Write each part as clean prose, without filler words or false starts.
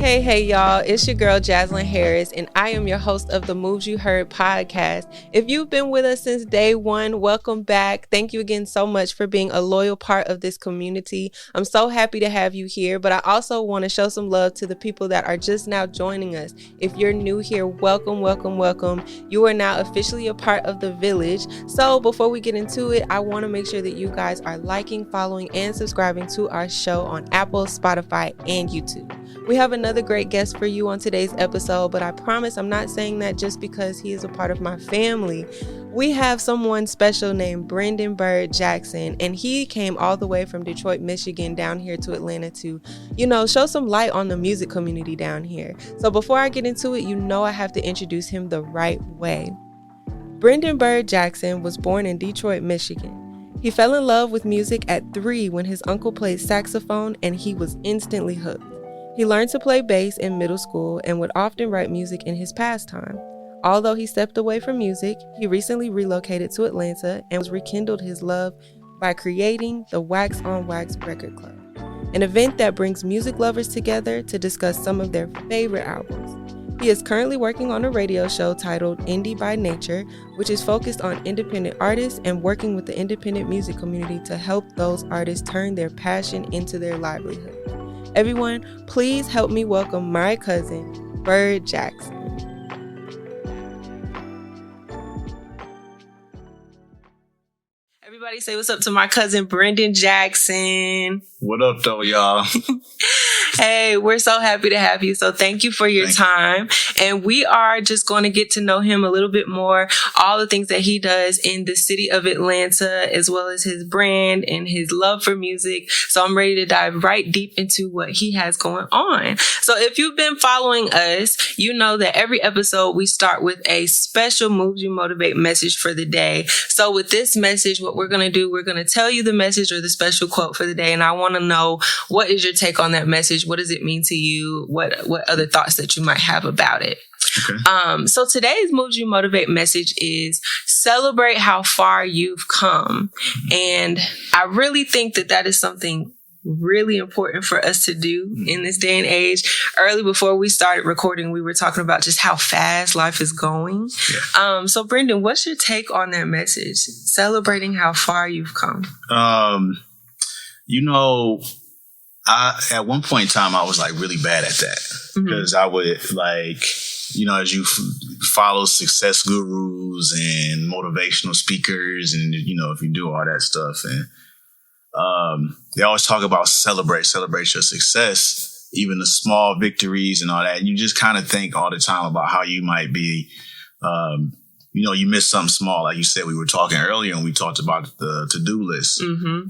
Hey, y'all. It's your girl, Jaslyn Harris, and I am your host of the Moves You Heard podcast. If you've been with us since day one, welcome back. Thank you again so much for being a loyal part of this community. I'm so happy to have you here, but I also want to show some love to the people that are just now joining us. If you're new here, welcome. You are now officially a part of the village. So before we get into it, I want to make sure that you guys are liking, following, and subscribing to our show on Apple, Spotify, and YouTube. We have another great guest for you on today's episode, but I promise I'm not saying that just because he is a part of my family. We have someone special named Brendan Bird Jackson, and he came all the way from Detroit, Michigan down here to Atlanta to, show some light on the music community down here. So before I get into it, I have to introduce him the right way. Brendan Bird Jackson was born in Detroit, Michigan. He fell in love with music at 3 when his uncle played saxophone, and he was instantly hooked. He learned to play bass in middle school and would often write music in his pastime. Although he stepped away from music, he recently relocated to Atlanta and was rekindled his love by creating the Wax on Wax Record Club, an event that brings music lovers together to discuss some of their favorite albums. He is currently working on a radio show titled Indie by Nature, which is focused on independent artists and working with the independent music community to help those artists turn their passion into their livelihood. Everyone, please help me welcome my cousin, Bird Jackson. Everybody say what's up to my cousin, Brendan Jackson. What up, though, y'all? Hey, we're so happy to have you. So thank you for your time. And we are just going to get to know him a little bit more, all the things that he does in the city of Atlanta, as well as his brand and his love for music. So I'm ready to dive right deep into what he has going on. So if you've been following us, you know that every episode we start with a special Moves You Motivate message for the day. So with this message, what we're going to do, we're going to tell you the message or the special quote for the day. And I want to know, what is your take on that message? What does it mean to you? What other thoughts that you might have about it? Okay. So today's Moves You Motivate message is celebrate how far you've come. And I really think that is something really important for us to do in this day and age. Early before we started recording, we were talking about just how fast life is going. Yeah. So Brendan, what's your take on that message? Celebrating how far you've come. At one point in time, I was like really bad at that because I would as you follow success gurus and motivational speakers and, if you do all that stuff and they always talk about celebrate your success, even the small victories and all that. And you just kind of think all the time about how you might be, you missed something small. Like you said, we were talking earlier and we talked about the to-do list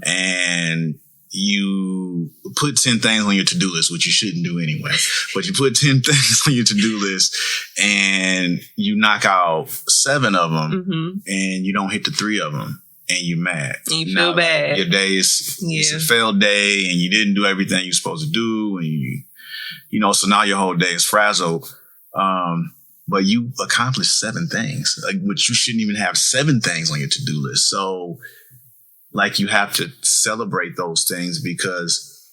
and you put 10 things on your to-do list, which you shouldn't do anyway, but you put 10 things on your to-do list and you knock out 7 of them and you don't hit the 3 of them and you're mad. And you feel bad. Your day it's a failed day and you didn't do everything you're supposed to do. And so now your whole day is frazzled. But you accomplished 7 things, which you shouldn't even have 7 things on your to-do list. So you have to celebrate those things because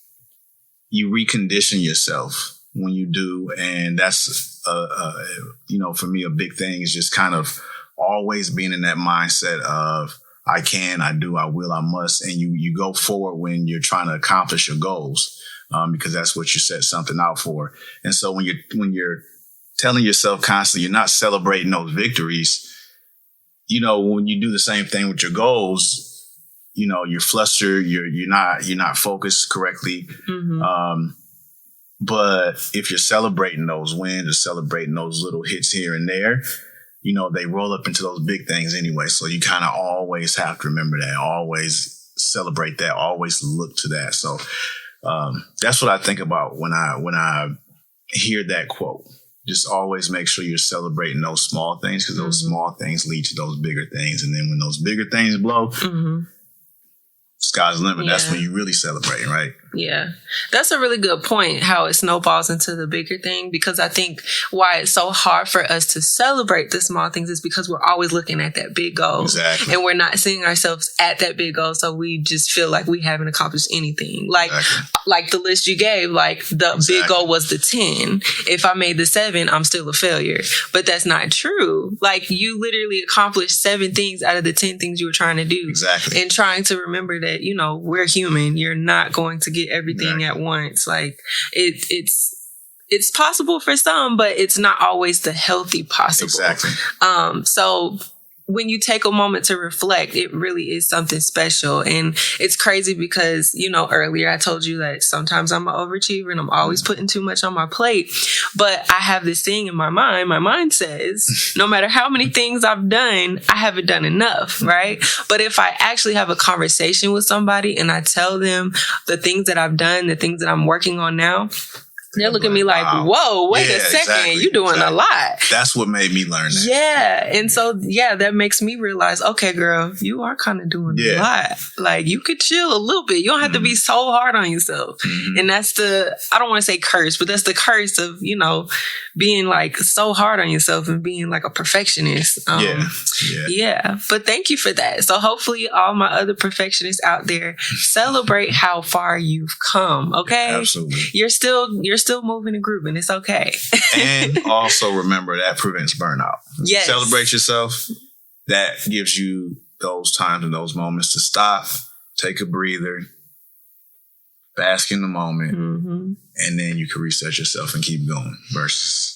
you recondition yourself when you do. And that's, for me, a big thing is just kind of always being in that mindset of I can, I do, I will, I must. And you go forward when you're trying to accomplish your goals because that's what you set something out for. And so when you're telling yourself constantly, you're not celebrating those victories, when you do the same thing with your goals, you're flustered, you're not focused correctly. But if you're celebrating those wins or celebrating those little hits here and there, they roll up into those big things anyway. So you kind of always have to remember that, always celebrate that, always look to that. So that's what I think about when I hear that quote. Just always make sure you're celebrating those small things because those small things lead to those bigger things. And then when those bigger things blow, sky's the limit. Yeah. That's when you really celebrate, right? Yeah, that's a really good point, how it snowballs into the bigger thing, because I think why it's so hard for us to celebrate the small things is because we're always looking at that big goal. Exactly. And we're not seeing ourselves at that big goal, so we just feel like we haven't accomplished anything. Like the list you gave, like the big goal was the 10. If I made the 7, I'm still a failure. But that's not true. Like, you literally accomplished 7 things out of the 10 things you were trying to do. Exactly. And trying to remember that, we're human. You're not going to get everything at once. Like, it's possible for some, but it's not always the healthy possible. Exactly. So when you take a moment to reflect, it really is something special. And it's crazy because, earlier I told you that sometimes I'm an overachiever and I'm always putting too much on my plate. But I have this thing in my mind. My mind says, no matter how many things I've done, I haven't done enough, right? But if I actually have a conversation with somebody and I tell them the things that I've done, the things that I'm working on now, they'll look at me like, wow. Whoa, wait a second. Exactly, you're doing a lot. That's what made me learn that. Yeah. And so, that makes me realize, okay, girl, you are kind of doing a lot. Like, you could chill a little bit. You don't have to be so hard on yourself. Mm-hmm. And that's I don't want to say curse, but that's the curse of, being like so hard on yourself and being like a perfectionist. Yeah. But thank you for that. So hopefully all my other perfectionists out there celebrate how far you've come. Okay. Yeah, absolutely. You're still moving and grooving. It's okay. And also remember that prevents burnout. Yes. Celebrate yourself. That gives you those times and those moments to stop, take a breather, bask in the moment, and then you can reset yourself and keep going versus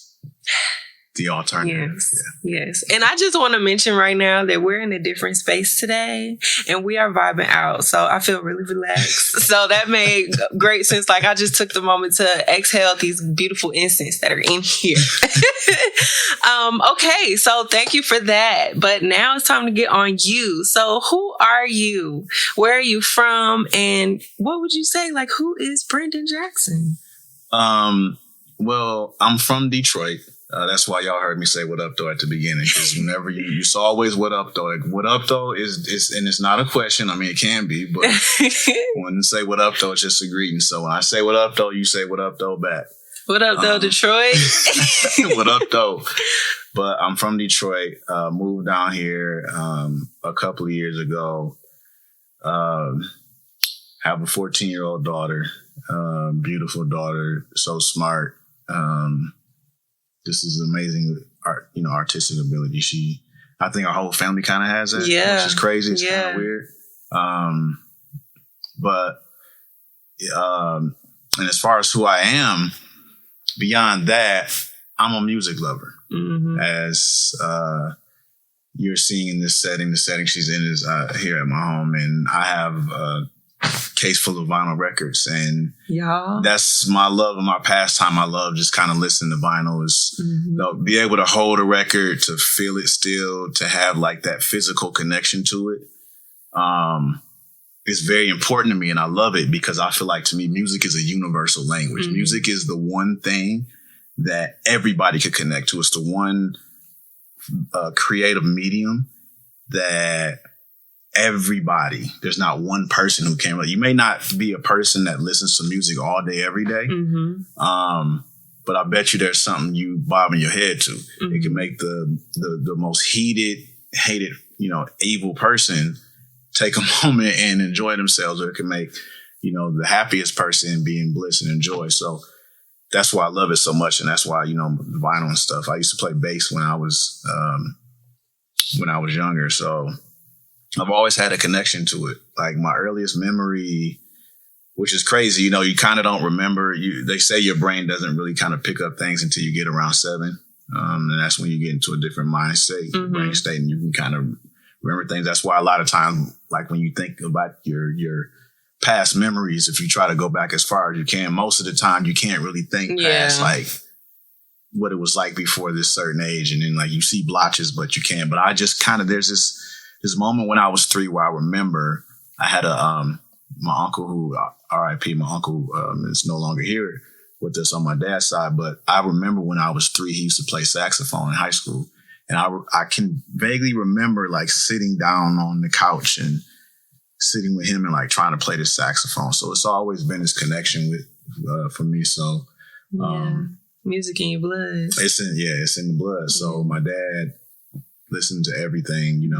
the alternative. Yes. And I just want to mention right now that we're in a different space today and we are vibing out. So I feel really relaxed. So that made great sense. Like, I just took the moment to exhale these beautiful incense that are in here. Okay. So thank you for that. But now it's time to get on you. So who are you? Where are you from? And what would you say? Like, who is Brendan Jackson? Well, I'm from Detroit. That's why y'all heard me say "what up though" at the beginning, because whenever you saw always "what up though," like, "what up though" is and it's not a question. I mean, it can be, but when you say "what up though," it's just a greeting. So when I say "what up though," you say "what up though" back. What up though, Detroit? What up though? But I'm from Detroit. Moved down here a couple of years ago. Have a 14-year-old daughter, beautiful daughter, so smart. This is amazing artistic ability. I think our whole family kind of has that, which is crazy. It's kind of weird. And as far as who I am, beyond that, I'm a music lover. Mm-hmm. As you're seeing in this setting, the setting she's in is here at my home, and I have a case full of vinyl records, and that's my love and my pastime. I love just kind of listening to vinyl, is be able to hold a record, to feel it still, to have like that physical connection to it. It's very important to me, and I love it because I feel like, to me, music is a universal language. Mm-hmm. Music is the one thing that everybody could connect to. It's the one creative medium that there's not one person who can. You may not be a person that listens to music all day, every day. Mm-hmm. But I bet you there's something you bobbing your head to. Mm-hmm. It can make the most hated, evil person take a moment and enjoy themselves, or it can make, the happiest person be in bliss and enjoy. So that's why I love it so much. And that's why, the vinyl and stuff. I used to play bass when I was younger. So I've always had a connection to it. Like, my earliest memory, which is crazy, you kind of don't remember. They say your brain doesn't really kind of pick up things until you get around 7. And that's when you get into a different mind state, brain state, and you can kind of remember things. That's why a lot of times, like, when you think about your past memories, if you try to go back as far as you can, most of the time you can't really think past like what it was like before this certain age. And then, like, you see blotches, but you can. But I just kind of, there's this moment when I was 3 where I remember I had my uncle who, R.I.P., my uncle is no longer here with us on my dad's side, but I remember when I was 3, he used to play saxophone in high school. And I can vaguely remember, like, sitting down on the couch and sitting with him and like trying to play the saxophone. So it's always been this connection with for me. So music in your blood. It's in the blood. So my dad listened to everything,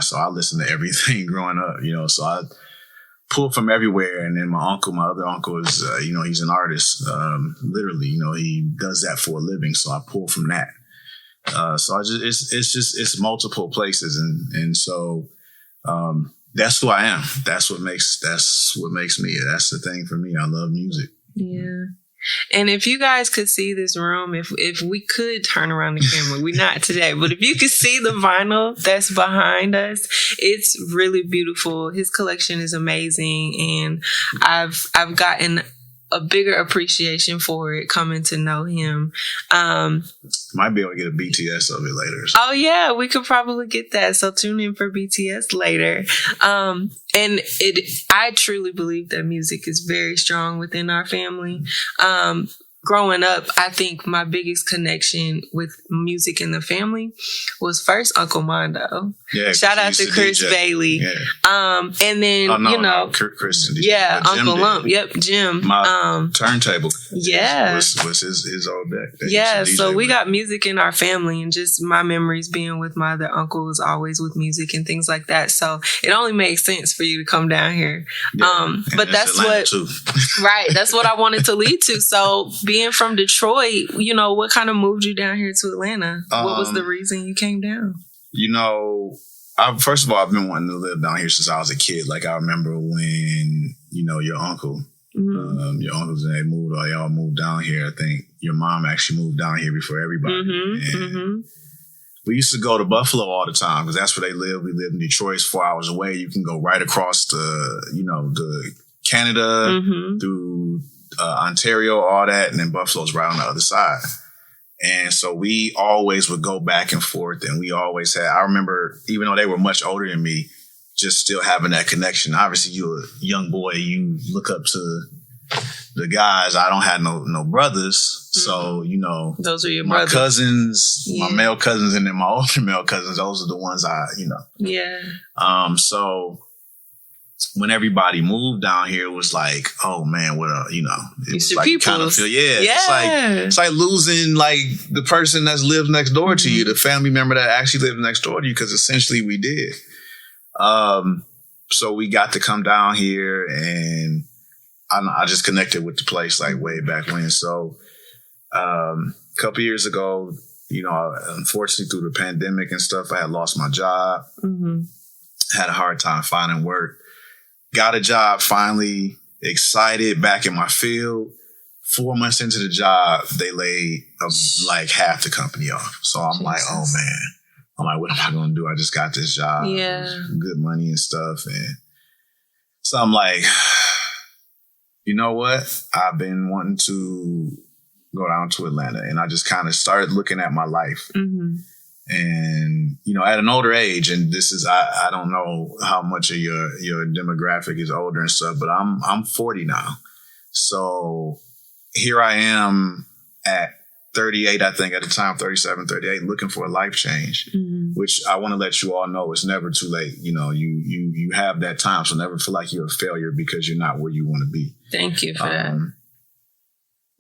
so I listened to everything growing up, so I pulled from everywhere. And then my other uncle is, he's an artist, literally, he does that for a living. So I pull from that. So it's multiple places. And so, that's who I am. That's what makes me. That's the thing for me. I love music. Yeah. And if you guys could see this room, if we could turn around the camera, we're not today, but if you could see the vinyl that's behind us, it's really beautiful. His collection is amazing, and I've gotten a bigger appreciation for it coming to know him. Might be able to get a BTS of it later. Oh yeah, we could probably get that. So tune in for BTS later. And I truly believe that music is very strong within our family. Growing up, I think my biggest connection with music in the family was first Uncle Mondo. Yeah, shout out to Chris DJ. Bailey. Yeah. And then Chris and DJ. Yeah, Uncle Lump. Yep, Jim. My turntable. Yeah, was his old deck. Yeah, so we got music in our family, and just my memories being with my other uncle was always with music and things like that. So it only makes sense for you to come down here. Yeah, but that's Atlanta what too. Right. That's what I wanted to lead to. So being from Detroit, what kind of moved you down here to Atlanta? What was the reason you came down? First of all, I've been wanting to live down here since I was a kid. Like, I remember when, your uncle, your uncles and they all moved down here. I think your mom actually moved down here before everybody. We used to go to Buffalo all the time because that's where they live. We live in Detroit, it's 4 hours away. You can go right across the Canada, through Ontario, all that, and then Buffalo's right on the other side. And so we always would go back and forth, and we always had, I remember, even though they were much older than me, just still having that connection. Obviously, you're a young boy, you look up to the guys. I don't have no brothers, so, those are your my brothers. Cousins, my male cousins, and then my older male cousins, those are the ones Yeah. So when everybody moved down here, it was like, oh man, what it was like kind of feel, it's like losing like the person that's lived next door to you, the family member that actually lived next door to you, because essentially we did. So we got to come down here, and I just connected with the place like way back when. So a couple years ago, unfortunately through the pandemic and stuff, I had lost my job, had a hard time finding work. Got a job finally, excited, back in my field. 4 months into the job, they laid like half the company off. So I'm like, oh man. What am I going to do? I just got this job. Yeah. Good money and stuff. And so I'm like, you know what? I've been wanting to go down to Atlanta. And I just kind of started looking at my life. And, at an older age, and this is, I don't know how much of your demographic is older and stuff, but I'm 40 now. So here I am at 38, I think at the time, 37, 38, looking for a life change, which I want to let you all know it's never too late. You have that time. So never feel like you're a failure because you're not where you want to be. Thank you for that.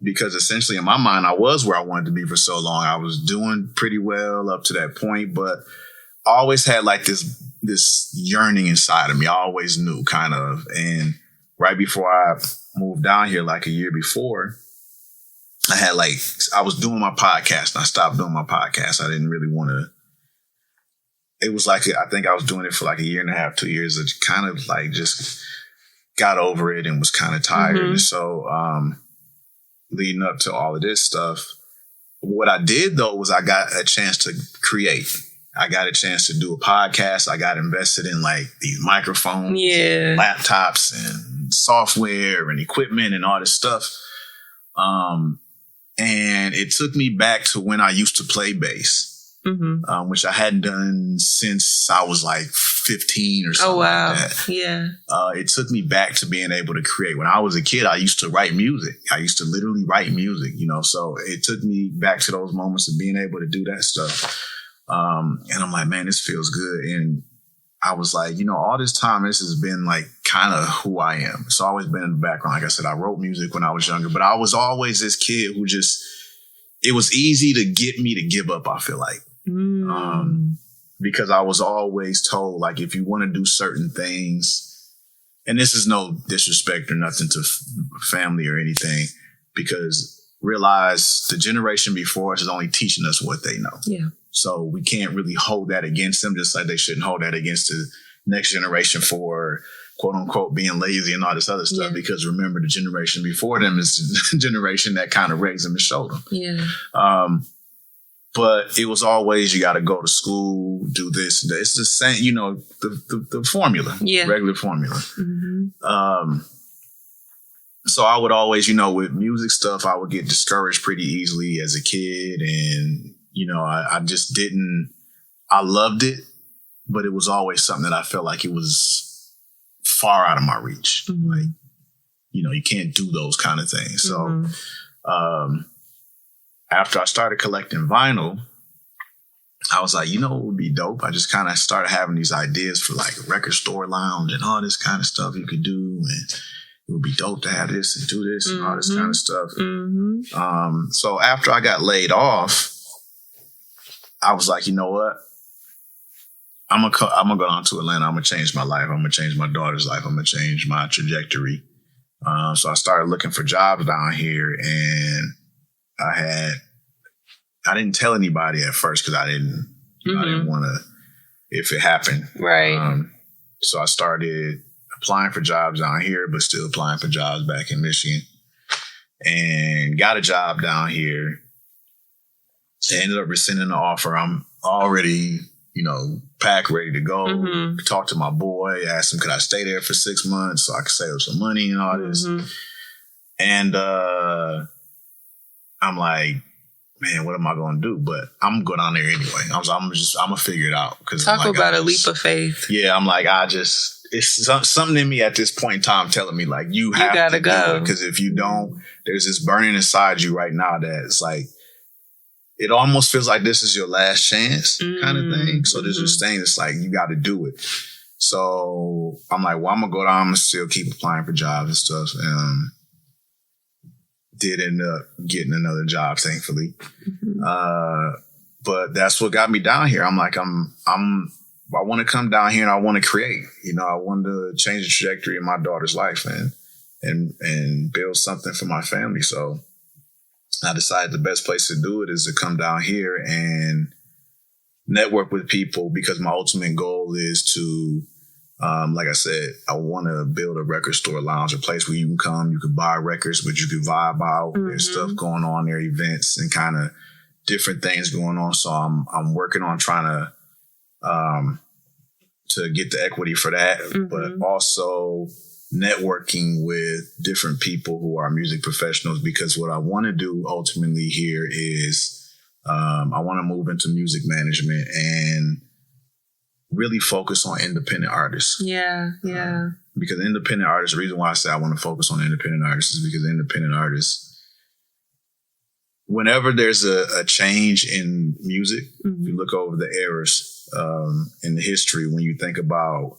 Because essentially in my mind, I was where I wanted to be for so long. I was doing pretty well up to that point, but I always had like this yearning inside of me. I always knew kind of. And right before I moved down here, like a year before, I was doing my podcast and I stopped doing my podcast. I didn't really want to. It was like, I think I was doing it for like a year and a half, 2 years. It kind of like just got over it and was kind of tired. And so, leading up to all of this stuff, what I did though was I got a chance to create. I got a chance to do a podcast. I got invested in like these microphones, laptops and software and equipment and all this stuff. And it took me back to when I used to play bass, which I hadn't done since I was like 15 or something like that. Yeah. It took me back to being able to create. When I was a kid, I used to write music. I used to literally write music, so it took me back to those moments of being able to do that stuff. And I'm like, man, this feels good. And I was like, all this time, this has been like kind of who I am. It's always been in the background. Like I said, I wrote music when I was younger, but I was always this kid who it was easy to get me to give up, I feel like. Because I was always told, like, if you want to do certain things, and this is no disrespect or nothing to family or anything, because realize the generation before us is only teaching us what they know. Yeah. So we can't really hold that against them, just like they shouldn't hold that against the next generation for quote unquote being lazy and all this other stuff. Yeah. Because remember, the generation before them is the generation that kind of raised them and showed them. Yeah. But it was always, you got to go to school, do this. It's the same, the formula, regular formula. Mm-hmm. So I would always, with music stuff, I would get discouraged pretty easily as a kid. And, I just didn't, I loved it, but it was always something that I felt like it was far out of my reach. Mm-hmm. Like, you can't do those kind of things. Mm-hmm. So, after I started collecting vinyl, I was like, what would be dope? I just kind of started having these ideas for like a record store lounge and all this kind of stuff you could do. And it would be dope to have this and do this and all this kind of stuff. Mm-hmm. So after I got laid off, I was like, you know what? I'm gonna go down to Atlanta. I'm gonna change my life. I'm gonna change my daughter's life. I'm gonna change my trajectory. So I started looking for jobs down here, and I didn't tell anybody at first because I didn't want to, if it happened. Right. So I started applying for jobs down here, but still applying for jobs back in Michigan, and got a job down here. I ended up rescinding the offer. I'm already, packed, ready to go. Mm-hmm. Talked to my boy, asked him, could I stay there for 6 months so I could save up some money and all this. And I'm like, man, what am I going to do? But I'm going to go down there anyway. I'm going to figure it out. Talk about a leap of faith. Yeah, I'm like, it's something in me at this point in time telling me, like, you have to go. Because if you don't, there's this burning inside you right now that it's like, it almost feels like this is your last chance kind of thing. So there's this thing that's like, you got to do it. So I'm like, well, I'm going to go down. I'm going to still keep applying for jobs and stuff. Did end up getting another job, thankfully. But that's what got me down here. I'm like, I want to come down here and I want to create. I want to change the trajectory of my daughter's life and build something for my family. So I decided the best place to do it is to come down here and network with people, because my ultimate goal is to, like I said, I want to build a record store lounge, a place where you can come, you can buy records, but you can vibe out. There's stuff going on there, events and kind of different things going on. So I'm working on trying to get the equity for that, but also networking with different people who are music professionals, because what I want to do ultimately here is I want to move into music management and really focus on independent artists. Yeah. Because independent artists, the reason why I say I want to focus on independent artists is because independent artists, whenever there's a change in music, if you look over the eras in the history, when you think about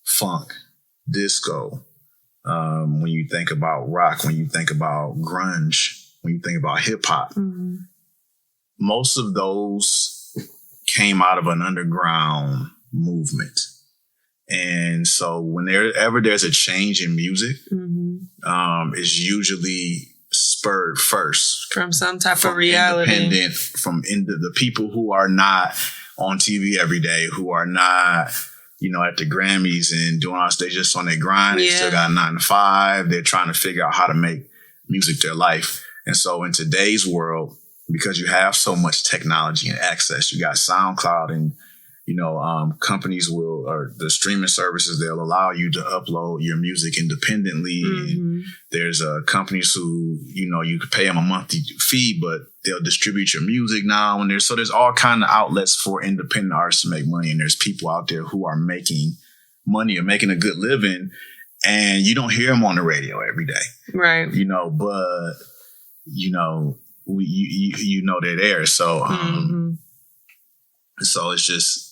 funk, disco, when you think about rock, when you think about grunge, when you think about hip hop, most of those came out of an underground movement. And so whenever there's a change in music, it's usually spurred first from some type of reality, independent, from the people who are not on TV every day, who are not, at the Grammys and doing all, they just on their grind. They still got a 9 to 5. They're trying to figure out how to make music their life. And so in today's world, because you have so much technology and access, you got SoundCloud and, companies or the streaming services, they'll allow you to upload your music independently. And there's companies who, you could pay them a monthly fee, but they'll distribute your music now. And there's all kind of outlets for independent artists to make money. And there's people out there who are making money or making a good living, and you don't hear them on the radio every day. Right. But, they're there. So, so it's just,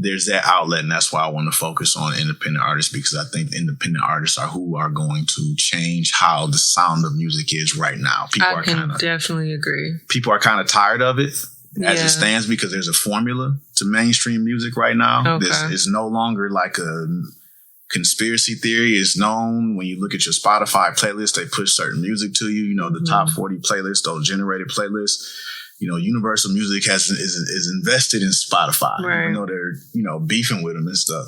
there's that outlet, and that's why I want to focus on independent artists, because I think independent artists are who are going to change how the sound of music is right now. I can definitely agree. People are kind of tired of it as it stands, because there's a formula to mainstream music right now. Okay. This is no longer like a conspiracy theory. Is known when you look at your Spotify playlist, they push certain music to you. You know, the top 40 playlists, those generated playlists. You know, Universal Music is invested in Spotify. Right. You know, they're, you know, beefing with them and stuff,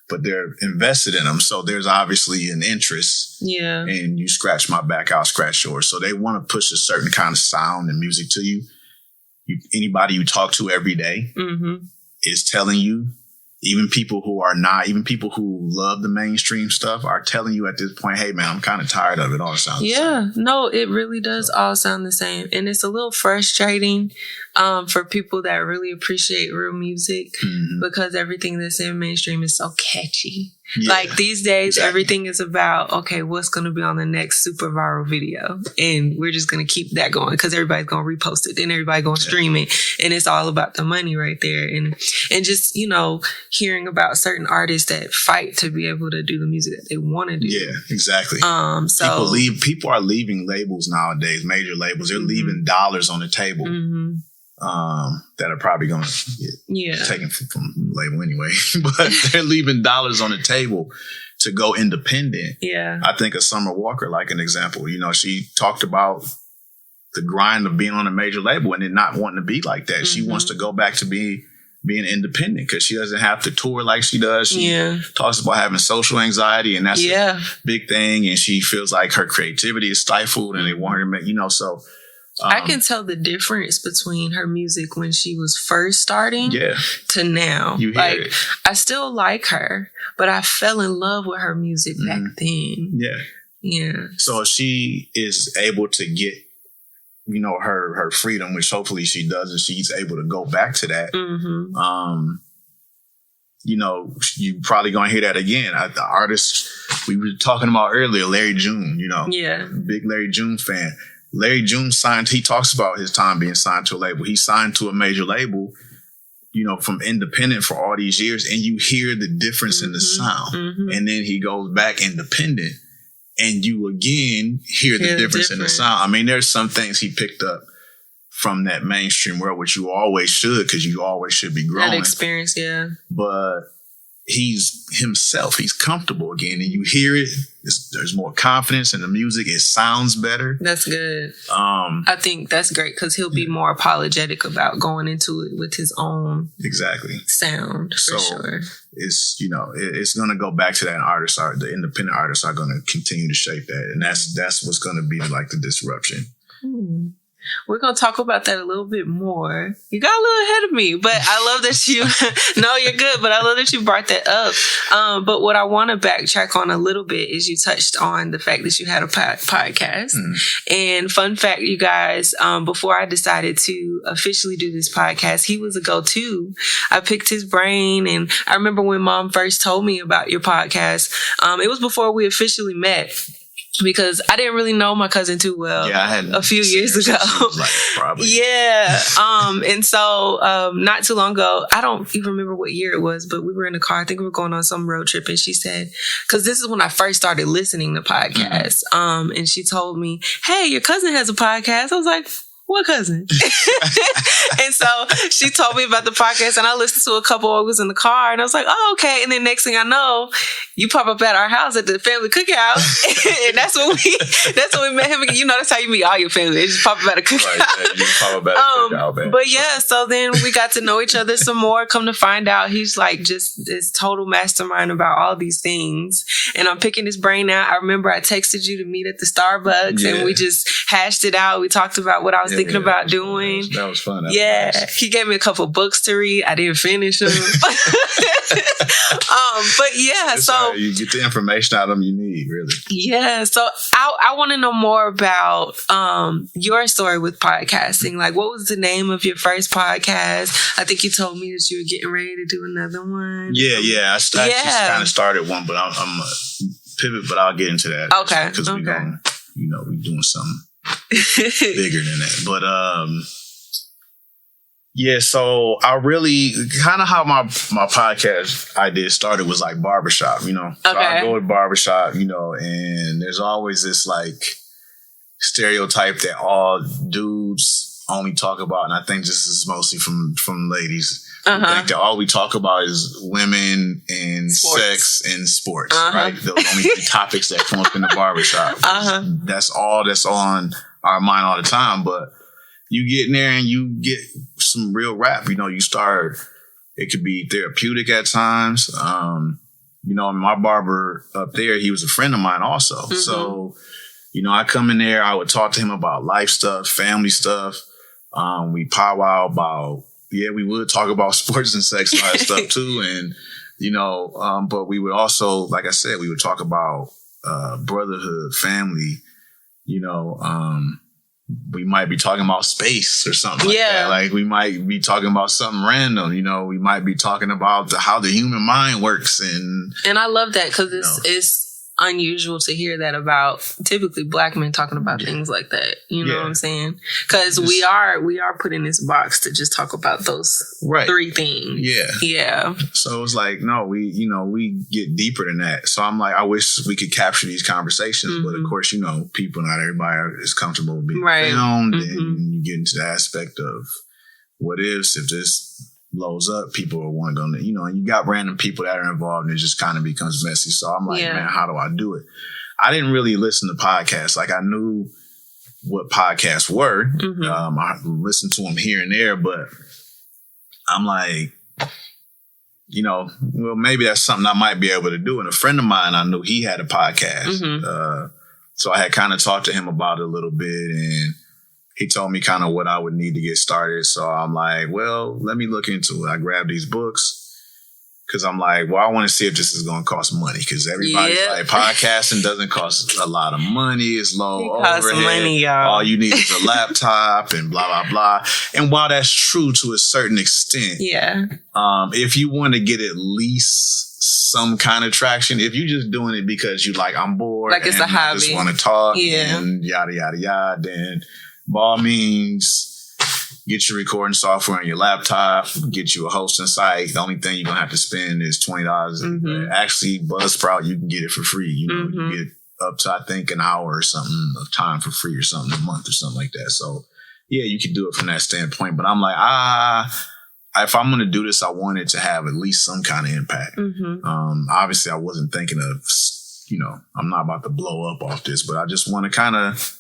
but they're invested in them. So there's obviously an interest. Yeah. And you scratch my back, I'll scratch yours. So they want to push a certain kind of sound and music to you. Anybody you talk to every day is telling you. Even people who love the mainstream stuff are telling you at this point, hey, man, I'm kind of tired of it. All sounds the same. Yeah, no, it really does all sound the same. And it's a little frustrating for people that really appreciate real music because everything that's in mainstream is so catchy. Yeah, like these days, everything is about, okay, what's going to be on the next super viral video? And we're just going to keep that going because everybody's going to repost it. Then everybody going to stream it. And it's all about the money right there. And just, you know, hearing about certain artists that fight to be able to do the music that they want to do. Yeah, exactly. So people are leaving labels nowadays, major labels. They're leaving dollars on the table. That are probably going to get taken from the label anyway. But they're leaving dollars on the table to go independent. Yeah. I think of Summer Walker like an example. You know, she talked about the grind of being on a major label and then not wanting to be like that. She wants to go back to being independent because she doesn't have to tour like she does. She talks about having social anxiety, and that's a big thing. And she feels like her creativity is stifled and they want her to make, you know, so... I can tell the difference between her music when she was first starting to now. You hear it. I still like her, but I fell in love with her music back then. Yeah. Yeah. So she is able to get, you know, her freedom, which hopefully she does, and she's able to go back to that. You know, you probably going to hear that again. The artist we were talking about earlier, Larry June, you know. Yeah. Big Larry June fan. Larry June he talks about his time being signed to a label. He signed to a major label, you know, from independent for all these years, and you hear the difference in the sound. And then he goes back independent, and you again hear the difference in the sound. I mean, there's some things he picked up from that mainstream world, which you always should, because you always should be growing. That experience, yeah. But he's himself. He's comfortable again, and you hear it. There's more confidence in the music. It sounds better. That's good. I think that's great because he'll be more apologetic about going into it with his own sound for sure. It's, you know, it's going to go back to that. The independent artists are going to continue to shape that, and that's what's going to be like the disruption. We're going to talk about that a little bit more. You got a little ahead of me, but I love that you, no, you're good, but I love that you brought that up. But what I want to backtrack on a little bit is you touched on the fact that you had a podcast. And fun fact, you guys, before I decided to officially do this podcast, he was a go-to. I picked his brain, and I remember when Mom first told me about your podcast, it was before we officially met. Because I didn't really know my cousin too well a few years ago. And so not too long ago, I don't even remember what year it was, but we were in the car. I think we were going on some road trip, and she said, because this is when I first started listening to podcasts, and she told me, hey, your cousin has a podcast. I was like, what cousin? And so she told me about the podcast, and I listened to a couple while I was in the car, and I was like, oh, okay. And then next thing I know, you pop up at our house at the family cookout, and that's when we met him again. You know, that's how you meet all your family. They just pop up at a cookout. Right, you pop up at a cookout, man. But yeah, so then we got to know each other some more. Come to find out, he's like just this total mastermind about all these things. And I'm picking his brain out. I remember I texted you to meet at the Starbucks, and we just hashed it out. We talked about what I was thinking about doing. That was fun. He gave me a couple books to read. I didn't finish them. But yeah, it's so you get the information out of them you need, really. Yeah, so I want to know more about your story with podcasting. Like, what was the name of your first podcast? I think you told me that you were getting ready to do another one. I just kind of started one, but I'm gonna pivot. But I'll get into that. Okay, because we're doing something bigger than that. But Yeah, so I really kind of how my podcast idea started was like barbershop, you know. So I go to barbershop, you know, and there's always this like stereotype that all dudes only talk about, and I think this is mostly from ladies. I think that all we talk about is women and sex and sports, right? Those only three topics that come up in the barbershop. That's all that's on our mind all the time, but you get in there and you get some real rap. You know, it could be therapeutic at times. You know, my barber up there, he was a friend of mine also. So, you know, I come in there, I would talk to him about life stuff, family stuff. We powwow about, we would talk about sports and sex and all that stuff too. And, you know, but we would also, like I said, we would talk about brotherhood, family, you know, we might be talking about space or something like that. Like we might be talking about something random, you know, we might be talking about how the human mind works. And I love that because it's unusual to hear that about typically Black men talking about things like that. You know what I'm saying? Because we are put in this box to just talk about those three things. Yeah. So it's like, no, we get deeper than that. So I'm like, I wish we could capture these conversations, but of course, you know, not everybody is comfortable with being filmed, and you get into the aspect of what if this blows up, people are going to, you know, and you got random people that are involved and it just kind of becomes messy. So I'm like, man, how do I do it? I didn't really listen to podcasts. Like I knew what podcasts were. I listened to them here and there, but I'm like, you know, well, maybe that's something I might be able to do. And a friend of mine, I knew he had a podcast. So I had kind of talked to him about it a little bit, and he told me kind of what I would need to get started. So I'm like, well, let me look into it. I grabbed these books because I'm like, well, I want to see if this is going to cost money, because everybody's like, podcasting doesn't cost a lot of money. It's low overhead. Money, y'all. All you need is a laptop and blah, blah, blah. And while that's true to a certain extent, if you want to get at least some kind of traction, if you're just doing it because you like, I'm bored, like it's a hobby, I just want to talk and yada, yada, yada, then by all means, get your recording software on your laptop, get you a hosting site. The only thing you're going to have to spend is $20. Actually, Buzzsprout, you can get it for free. You know, you get up to, I think, an hour or something of time for free or something a month or something like that. So, yeah, you can do it from that standpoint. But I'm like, if I'm going to do this, I want it to have at least some kind of impact. Obviously, I wasn't thinking of, you know, I'm not about to blow up off this, but I just want to kind of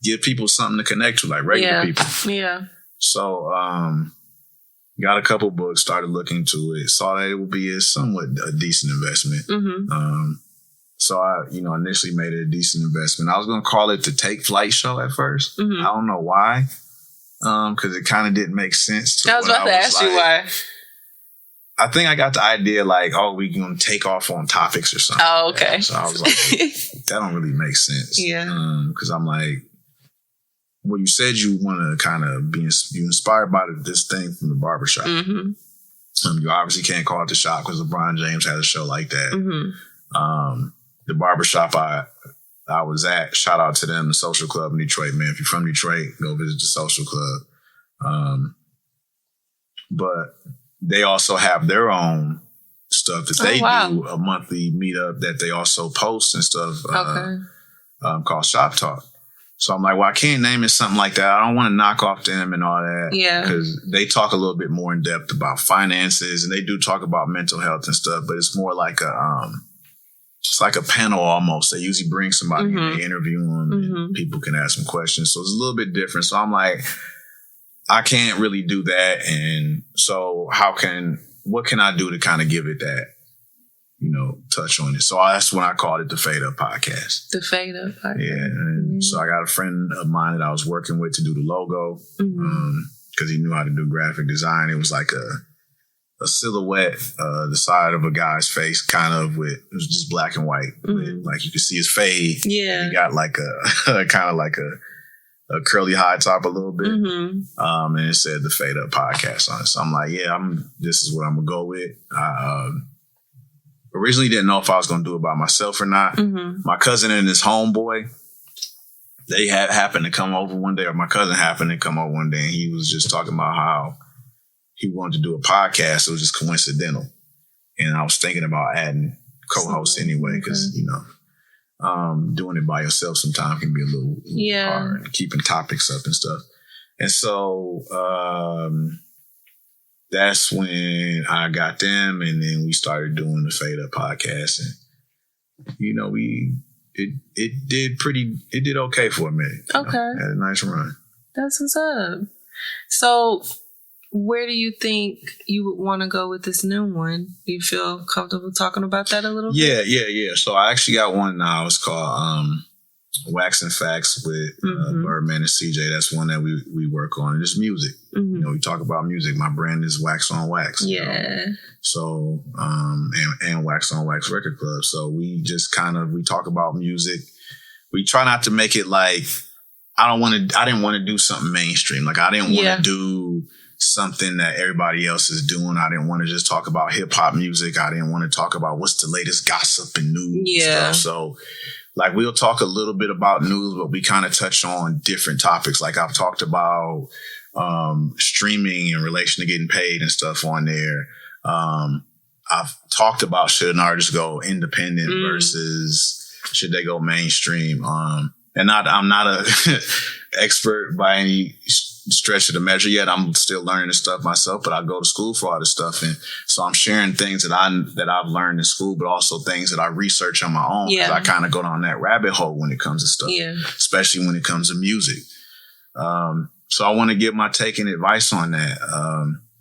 give people something to connect to, like regular people. Yeah. So, got a couple books, started looking into it, saw that it would be somewhat a decent investment. So I, you know, initially made it a decent investment. I was going to call it the Take Flight Show at first. I don't know why. Because it kind of didn't make sense. I was about to ask you why. I think I got the idea like, oh, we can take off on topics or something. Oh, okay. So I was like, that don't really make sense. Yeah. Because I'm like, well, you said you want to kind of be inspired by this thing from the barbershop. You obviously can't call it the shop because LeBron James had a show like that. The barbershop I was at, shout out to them, the Social Club in Detroit, man. If you're from Detroit, go visit the Social Club. But they also have their own stuff that they do, a monthly meetup that they also post and stuff called Shop Talk. So I'm like, well, I can't name it something like that. I don't want to knock off them and all that. Yeah. Because they talk a little bit more in depth about finances, and they do talk about mental health and stuff, but it's more like it's like a panel almost. They usually bring somebody and they interview them and people can ask them questions. So it's a little bit different. So I'm like, I can't really do that. And so what can I do to kind of give it that, you know, touch on it? So that's when I called it the Fade Up Podcast. The Fade Up Podcast. Yeah. And so I got a friend of mine that I was working with to do the logo because he knew how to do graphic design. It was like a silhouette, the side of a guy's face, kind of it was just black and white. Like you could see his fade. Yeah. He got like a kind of like a curly high top a little bit. And it said the Fade Up Podcast on it. So I'm like, yeah, this is what I'm gonna go with. I originally didn't know if I was gonna do it by myself or not. My cousin and his homeboy, they happened to come over one day, or my cousin happened to come over one day, and he was just talking about how he wanted to do a podcast. It was just coincidental. And I was thinking about adding co-hosts anyway, because, you know, doing it by yourself sometimes can be a little hard, and keeping topics up and stuff. And so that's when I got them, and then we started doing the Fade Up podcast. And, you know, it did okay for a minute. Okay. Had a nice run. That's what's up. So where do you think you would want to go with this new one? Do you feel comfortable talking about that a little bit? Yeah. So I actually got one now. It's called Wax and Facts with Birdman and CJ. That's one that we work on. And it's music. Mm-hmm. You know, we talk about music. My brand is Wax on Wax. Yeah. You know? So, and Wax on Wax Record Club. So we just we talk about music. We try not to make it like, I didn't want to do something mainstream. Like, I didn't want to do something that everybody else is doing. I didn't want to just talk about hip hop music. I didn't want to talk about what's the latest gossip and news and stuff. So, like, we'll talk a little bit about news, but we kind of touch on different topics. Like, I've talked about streaming in relation to getting paid and stuff on there. I've talked about, should an artist go independent versus should they go mainstream. And I'm not a expert by any stretch of the measure yet. I'm still learning this stuff myself, but I go to school for all this stuff. And so I'm sharing things that I've learned in school, but also things that I research on my own. Because I kind of go down that rabbit hole when it comes to stuff, especially when it comes to music. So I want to give my take and advice on that.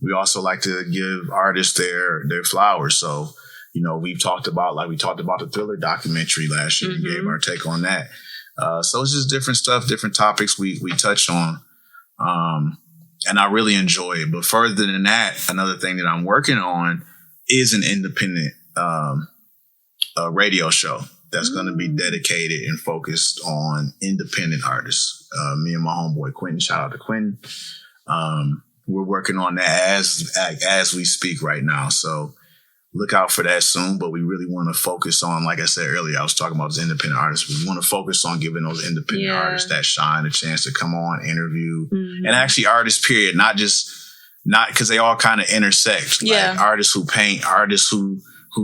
We also like to give artists their flowers. So, you know, we talked about the Thriller documentary last year and gave our take on that. So it's just different stuff, different topics we touch on. And I really enjoy it. But further than that, another thing that I'm working on is an independent radio show that's going to be dedicated and focused on independent artists. Me and my homeboy Quentin, shout out to Quentin. We're working on that as we speak right now. So look out for that soon, but we really want to focus on, like I said earlier, I was talking about those independent artists. We want to focus on giving those independent artists that shine a chance to come on, interview, and actually artists, period. Not because they all kind of intersect. Like artists who paint, artists who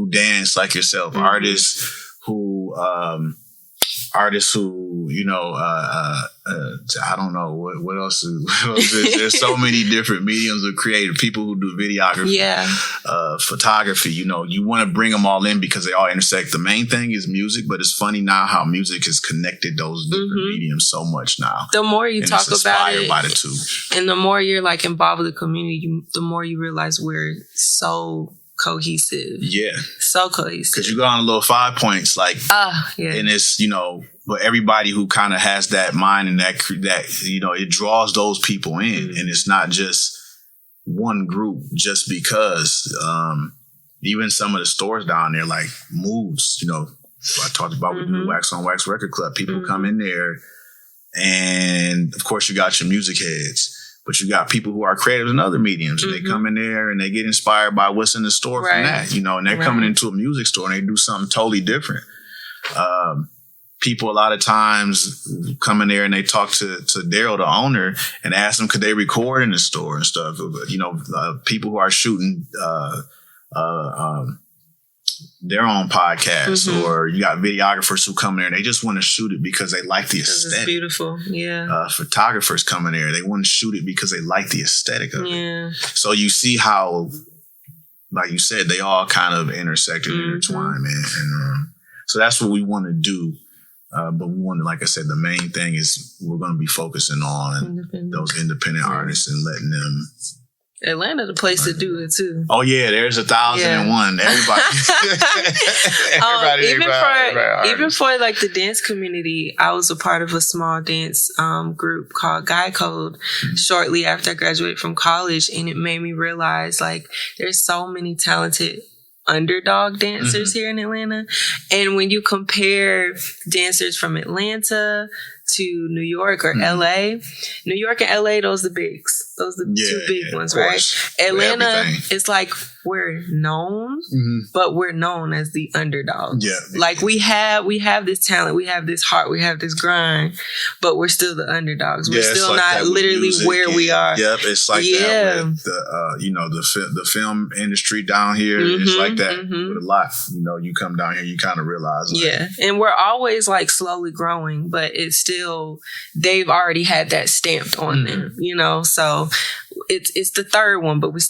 dance like yourself, artists who, you know, I don't know what else. There's so many different mediums of creative people who do videography, photography. You know, you want to bring them all in because they all intersect. The main thing is music, but it's funny now how music has connected those different mediums so much now. The more you talk about it, by the two, and the more you're like involved with the community, the more you realize we're so cohesive. Yeah. So cohesive. Because you go on a little 5 points, like, and it's, you know, but everybody who kind of has that mind and that, you know, it draws those people in. And it's not just one group just because, even some of the stores down there, like Moves, you know, I talked about with the Wax on Wax Record Club, people come in there and of course you got your music heads. But you got people who are creatives in other mediums. And they come in there and they get inspired by what's in the store from that, you know, and they're coming into a music store and they do something totally different. People a lot of times come in there and they talk to Daryl, the owner, and ask them, could they record in the store and stuff? You know, people who are shooting, their own podcasts, or you got videographers who come there and they just want to shoot it because they like the aesthetic. It's beautiful. Yeah. Photographers come in there, they want to shoot it because they like the aesthetic of it. So you see how, like you said, they all kind of intersect and intertwine, man. And so that's what we want to do. But we want to, like I said, the main thing is we're going to be focusing on those independent artists and letting them. Atlanta, the place to do it too. Oh yeah, there's 1,001. Everybody. Even for like the dance community, I was a part of a small dance group called Guy Code shortly after I graduated from college, and it made me realize like there's so many talented underdog dancers here in Atlanta, and when you compare dancers from Atlanta to New York or LA, New York and LA, those are the bigs. Those are the two big ones, right? Atlanta, it's like we're known, but we're known as the underdogs. Yeah. Like we have this talent, we have this heart, we have this grind, but we're still the underdogs. We're still like not literally where we are. Yep, it's like that with the the film industry down here. It's like that with a lot. You come down here, you kind of realize. Like, and we're always like slowly growing, but it's still they've already had that stamped on them. So it's the third one, but we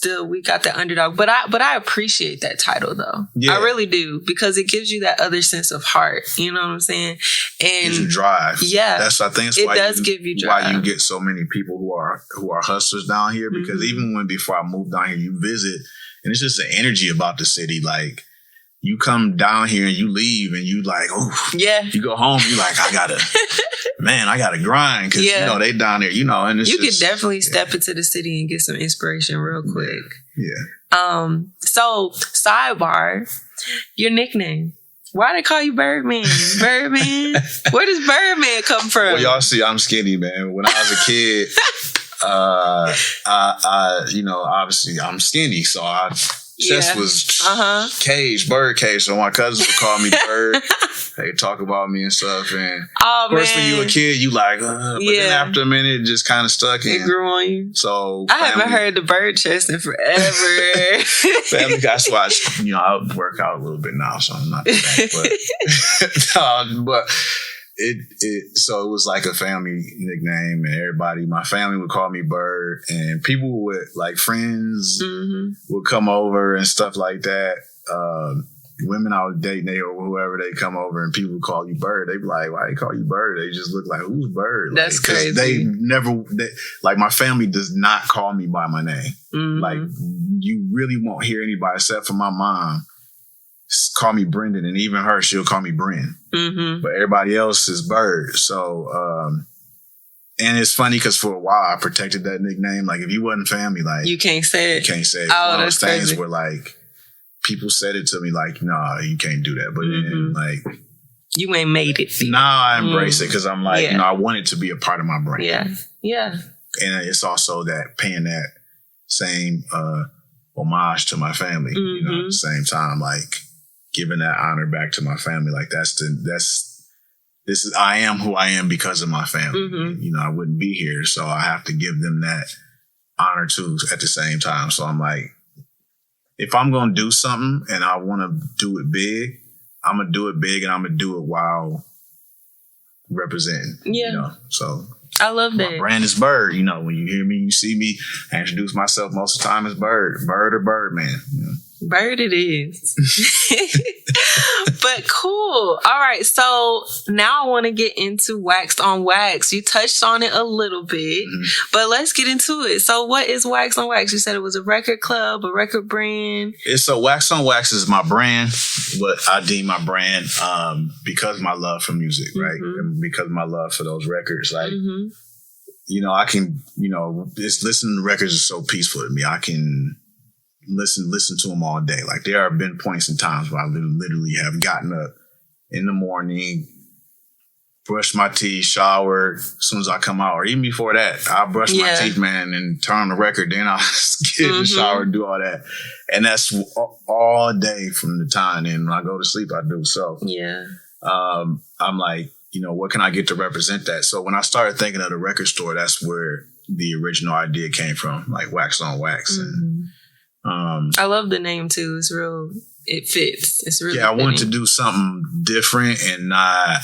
got the underdog. But I appreciate that title though. I really do, because it gives you that other sense of heart. You know what I'm saying? And gives you drive. Yeah, I think it does give you drive. Why you get so many people who are hustlers down here, because even before I moved down here, you visit, and it's just the energy about the city. Like, you come down here and you leave and you like, oh, you go home, you like, I gotta grind, because they down there, and it's you could definitely step into the city and get some inspiration real quick. So sidebar, your nickname. Why they call you Birdman? Birdman? Where does Birdman come from? Well, y'all see, I'm skinny, man. When I was a kid, obviously I'm skinny, so chest was cage, bird cage. So my cousins would call me Bird. They talk about me and stuff. And of course, when you a kid, you like, but then after a minute, it just kind of stuck. It grew on you. So I haven't heard the bird chest in forever. Family, that's why I work out a little bit now, so I'm not that. But so it was like a family nickname, and my family would call me Bird, and people would, like, friends would come over and stuff like that. Women I was dating, or whoever, they come over and people would call you Bird. They'd be like, why they call you Bird? They just look like, who's Bird? That's crazy. They my family does not call me by my name. Like, you really won't hear anybody except for my mom call me Brendan, and even her, she'll call me Bryn. But everybody else is Bird. So, and it's funny because for a while I protected that nickname. Like, if you wasn't family, like, you can't say it. You can't say it. Oh, one that's of those things crazy. where, like, people said it to me, like, nah, you can't do that. But then, like, you ain't made it. Now I embrace it, because I'm like, I want it to be a part of my brain. Yeah. And it's also that paying that same homage to my family. At the same time, like, giving that honor back to my family. Like, I am who I am because of my family. I wouldn't be here, so I have to give them that honor too at the same time. So I'm like, if I'm going to do something and I want to do it big, I'm going to do it big, and I'm going to do it while representing. So I love that. My brand is Bird. When you hear me, you see me, I introduce myself most of the time as Bird. Bird or Birdman. Bird it is. But cool. All right. So now I want to get into Waxed on Wax. You touched on it a little bit, but let's get into it. So what is Waxed on Wax? You said it was a record club, a record brand. So Waxed on Wax is my brand, but I deem my brand because of my love for music, right? And because of my love for those records. Like, I can, just listening to records is so peaceful to me. I can listen to them all day. Like, there have been points in times where I literally have gotten up in the morning, brushed my teeth, showered. As soon as I come out, or even before that, I'll brush my teeth, man, and turn on the record. Then I'll get in the shower and do all that. And that's all day from the time. And when I go to sleep, I do. So I'm like, what can I get to represent that? So when I started thinking of the record store, that's where the original idea came from, like Waxed on Wax. And I love the name too. It's real. It fits. It's really. I wanted to do something different and not.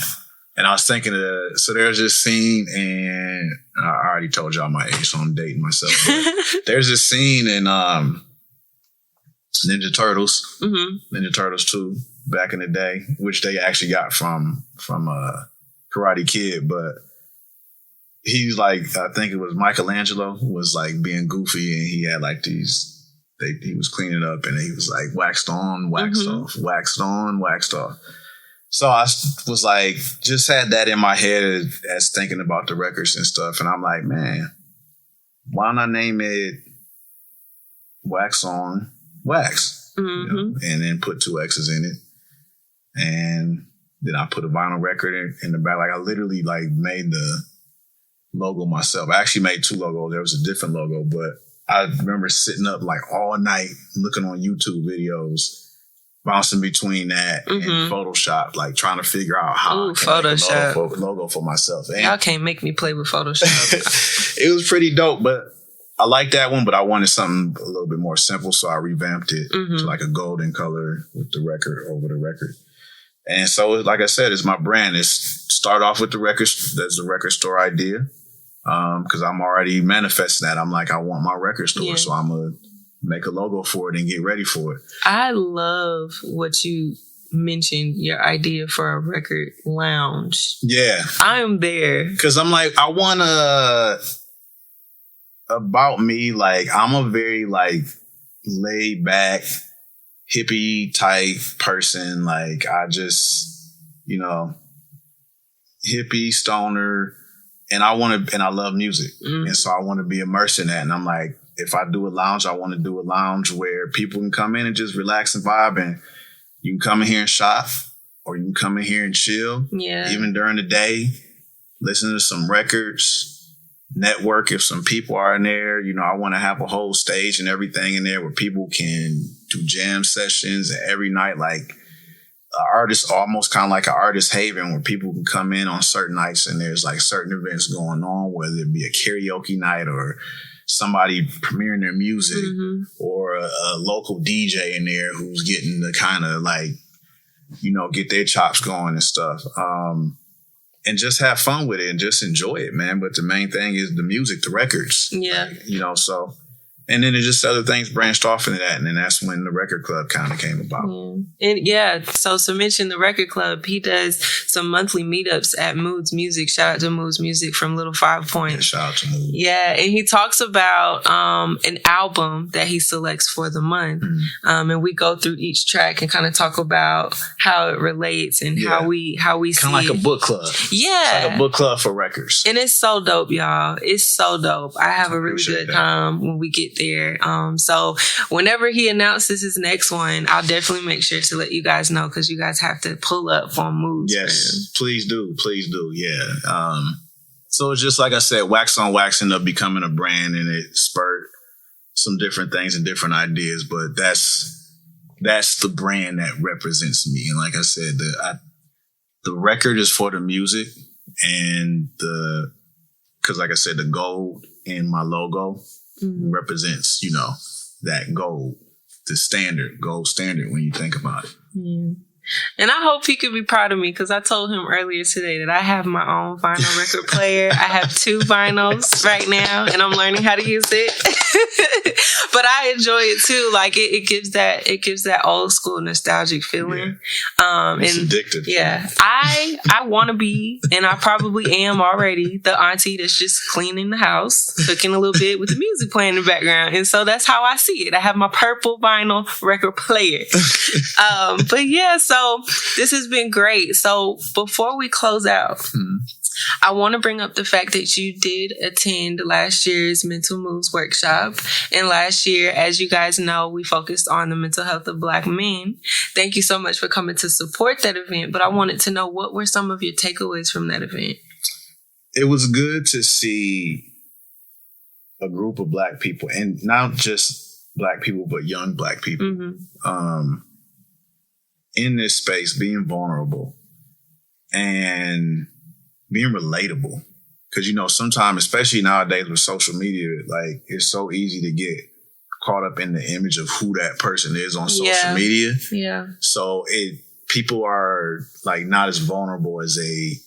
And I was thinking so there's this scene, and I already told y'all my age, so I'm dating myself. There's this scene in Ninja Turtles, Ninja Turtles 2, back in the day, which they actually got from Karate Kid, but he's like, I think it was Michelangelo was like being goofy, and he had like these. He was cleaning up, and he was like, waxed on, waxed off, waxed on, waxed off. So I was like, just had that in my head as thinking about the records and stuff. And I'm like, man, why don't I name it Wax on Wax? And then put 2 X's in it. And then I put a vinyl record in the back. Like, I literally like made logo myself. I actually made 2 logos. There was a different logo, but I remember sitting up like all night looking on YouTube videos, bouncing between that and Photoshop, like trying to figure out how I can make a logo for myself. And y'all can't make me play with Photoshop. It was pretty dope, but I liked that one, but I wanted something a little bit more simple, so I revamped it to like a golden color with the record over the record. And so, like I said, it's my brand. It's start off with the record. There's the record store idea, because I'm already manifesting that. I'm like, I want my record store, so I'm gonna make a logo for it and get ready for it. I love what you mentioned, your idea for a record lounge. Yeah, I'm there because I'm like, I want to. About me, like I'm a very like laid back, hippie type person. Like I just, hippie, stoner, and I love music, and so I want to be immersed in that. And I'm like, if I do a lounge, I want to do a lounge where people can come in and just relax and vibe, and you can come in here and shop, or you can come in here and chill, even during the day, listen to some records. Network if some people are in there. I want to have a whole stage and everything in there where people can do jam sessions every night, like an artist, almost kind of like an artist haven where people can come in on certain nights and there's like certain events going on, whether it be a karaoke night or somebody premiering their music or a local DJ in there who's getting to kind of like, get their chops going and stuff. And just have fun with it and just enjoy it, man. But the main thing is the music, the records. Yeah. Like, so. And then it just other things branched off into that. And then that's when the record club kind of came about. And so to mention the record club, he does some monthly meetups at MovesU. Shout out to MovesU from Little 5 Point. Yeah, shout out to Moves. Yeah. And he talks about an album that he selects for the month. And we go through each track and kind of talk about how it relates and how we see kind of like a book club. Yeah. It's like a book club for records. And it's so dope, y'all. It's so dope. I have a really good time when we get there. So whenever he announces his next one, I'll definitely make sure to let you guys know, because you guys have to pull up on Moves. Yes, please do. Yeah. So it's just like I said, Wax on Wax ended up becoming a brand, and it spurred some different things and different ideas. But that's the brand that represents me. And like I said, the record is for the music, and because like I said, the gold in my logo represents, that gold standard when you think about it. And I hope he could be proud of me, because I told him earlier today that I have my own vinyl record player. I have 2 vinyls right now, and I'm learning how to use it. But I enjoy it too. Like it gives that old school nostalgic feeling. It's and addictive. Yeah, I want to be, and I probably am already, the auntie that's just cleaning the house, cooking a little bit with the music playing in the background. And so that's how I see it. I have my purple vinyl record player. But yeah, so this has been great. So before we close out, I want to bring up the fact that you did attend last year's Mental Moves workshop. And last year, as you guys know, we focused on the mental health of Black men. Thank you so much for coming to support that event. But I wanted to know, what were some of your takeaways from that event? It was good to see a group of Black people, and not just Black people, but young Black people, in this space, being vulnerable and being relatable. Because, sometimes, especially nowadays with social media, like it's so easy to get caught up in the image of who that person is on social media. Yeah. So people are like not as vulnerable as they,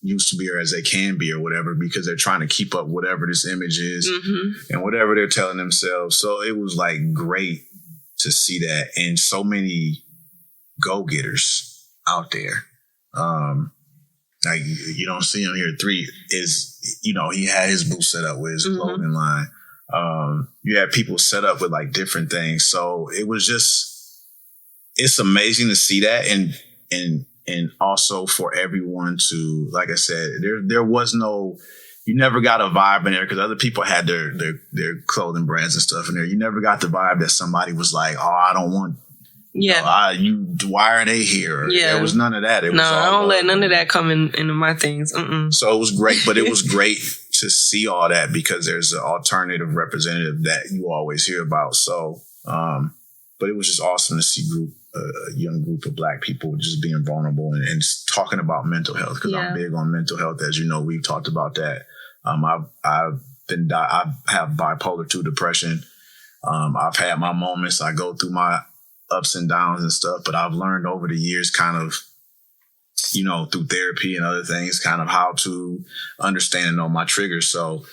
used to be, or as they can be, or whatever, because they're trying to keep up whatever this image is and whatever they're telling themselves. So it was like great to see that, and so many go-getters out there. Like you don't see him here. 3 is, he had his booth set up with his clothing line. You had people set up with like different things. So it was it's amazing to see that. And also for everyone to, like I said, there was no, you never got a vibe in there, because other people had their clothing brands and stuff in there. You never got the vibe that somebody was like, oh, I don't want Yeah. Why are they here? Yeah. There was none of that. I don't let none of that come into my things. So it was great, but it was great to see all that because there's an alternative representative that you always hear about. So, but it was just awesome to see a young group of Black people just being vulnerable and talking about mental health because I'm big on mental health. As you know, we've talked about that. I have bipolar 2 depression. I've had my moments. I go through my ups and downs and stuff, but I've learned over the years kind of, through therapy and other things, kind of how to understand and know my triggers. So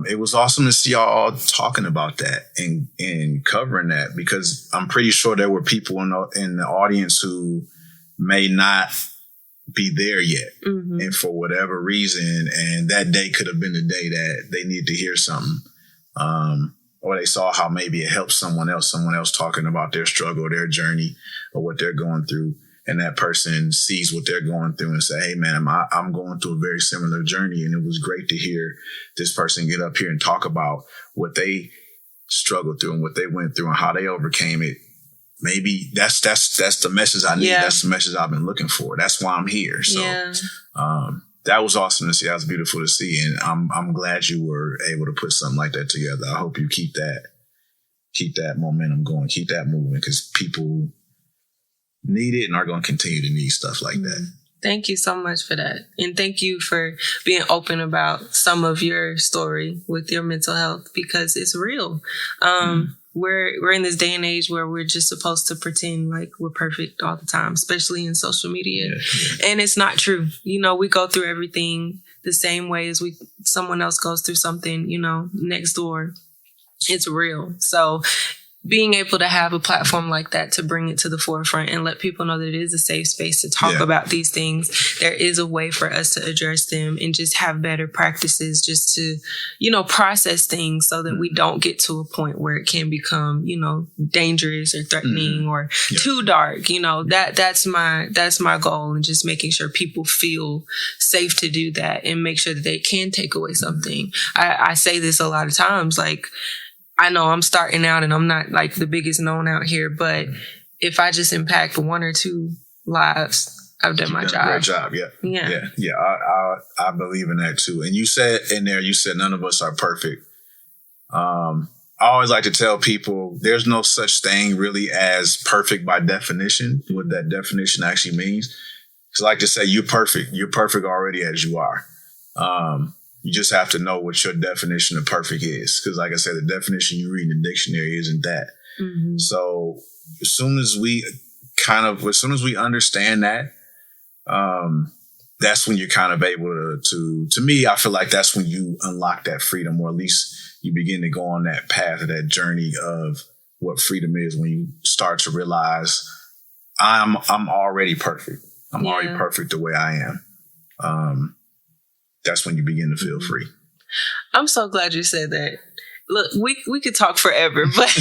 it was awesome to see y'all all talking about that and covering that because I'm pretty sure there were people in the audience who may not be there yet. Mm-hmm. And for whatever reason, and that day could have been the day that they needed to hear something. Or they saw how maybe it helped someone else talking about their struggle, their journey, or what they're going through. And that person sees what they're going through and say, hey, man, I'm going through a very similar journey. And it was great to hear this person get up here and talk about what they struggled through and what they went through and how they overcame it. Maybe that's the message I need. Yeah. That's the message I've been looking for. That's why I'm here. So that was awesome to see. That was beautiful to see. And I'm glad you were able to put something like that together. I hope you keep that momentum going, keep that moving because people need it and are going to continue to need stuff like that. Thank you so much for that. And thank you for being open about some of your story with your mental health because it's real. We're in this day and age where we're just supposed to pretend like we're perfect all the time, especially in social media. Yeah. And it's not true. We go through everything the same way as someone else goes through something, next door. It's real. So being able to have a platform like that to bring it to the forefront and let people know that it is a safe space to talk about these things. There is a way for us to address them and just have better practices just to, process things so that we don't get to a point where it can become, dangerous or threatening or too dark. That's my goal and just making sure people feel safe to do that and make sure that they can take away something. I say this a lot of times, like, I know I'm starting out and I'm not like the biggest known out here, but if I just impact 1 or 2 lives, I've done my job. Great job. Yeah. I believe in that too. And you said none of us are perfect. I always like to tell people there's no such thing really as perfect by definition, what that definition actually means. Because I like to say you're perfect. You're perfect already as you are. You just have to know what your definition of perfect is. Because like I said, the definition you read in the dictionary isn't that. Mm-hmm. So as soon as we understand that, that's when you're kind of able to me, I feel like that's when you unlock that freedom, or at least you begin to go on that path of that journey of what freedom is, when you start to realize I'm already perfect. I'm already perfect the way I am. That's when you begin to feel free. I'm so glad you said that. Look, we could talk forever, but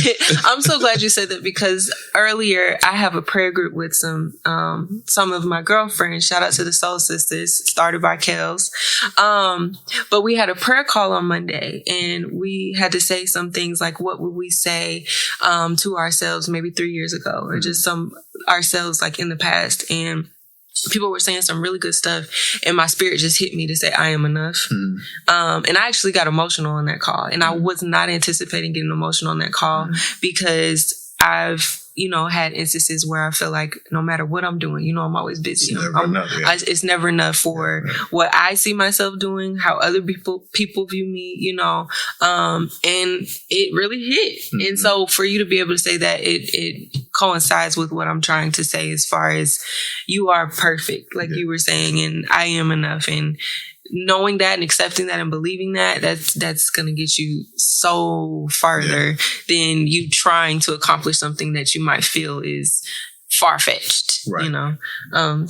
I'm so glad you said that because earlier I have a prayer group with some of my girlfriends. Shout out to the Soul Sisters, started by Kels. But we had a prayer call on Monday and we had to say some things like, what would we say to ourselves maybe 3 years ago, or just ourselves like in the past. And people were saying some really good stuff and my spirit just hit me to say, I am enough. Mm. And I actually got emotional on that call, and I was not anticipating getting emotional on that call because I've, had instances where I feel like no matter what I'm doing, I'm always busy. It's never enough for what I see myself doing, how other people view me, and it really hit. Mm-hmm. And so for you to be able to say that, it coincides with what I'm trying to say as far as you are perfect, like you were saying, and I am enough. And knowing that and accepting that and believing that, that's going to get you so farther than you trying to accomplish something that you might feel is far-fetched,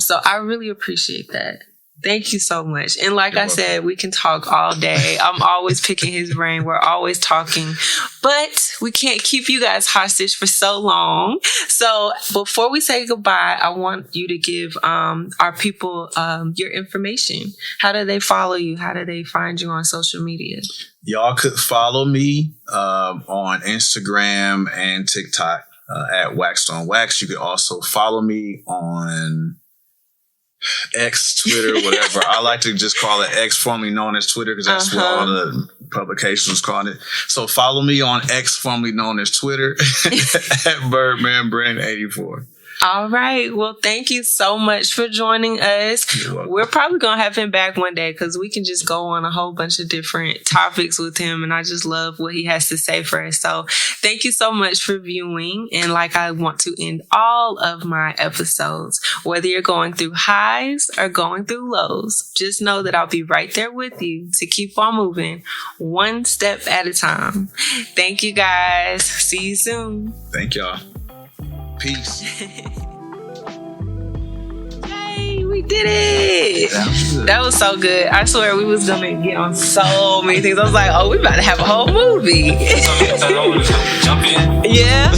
So I really appreciate that. Thank you so much. And like I said, we can talk all day. I'm always picking his brain. We're always talking, but we can't keep you guys hostage for so long. So before we say goodbye, I want you to give our people your information. How do they follow you? How do they find you on social media? Y'all could follow me on Instagram and TikTok at Waxed on Wax. You can also follow me on X, Twitter, whatever. I like to just call it X, formerly known as Twitter, because that's what all the publications call it. So follow me on X, formerly known as Twitter, at BirdmanBrain84. All right. Well, thank you so much for joining us. We're probably going to have him back one day because we can just go on a whole bunch of different topics with him. And I just love what he has to say for us. So thank you so much for viewing. And like I want to end all of my episodes, whether you're going through highs or going through lows, just know that I'll be right there with you to keep on moving one step at a time. Thank you guys. See you soon. Thank y'all. Peace. Yay, we did it. That was so good. I swear we was gonna get on so many things. I was like, oh, we about to have a whole movie. Jump in. Yeah.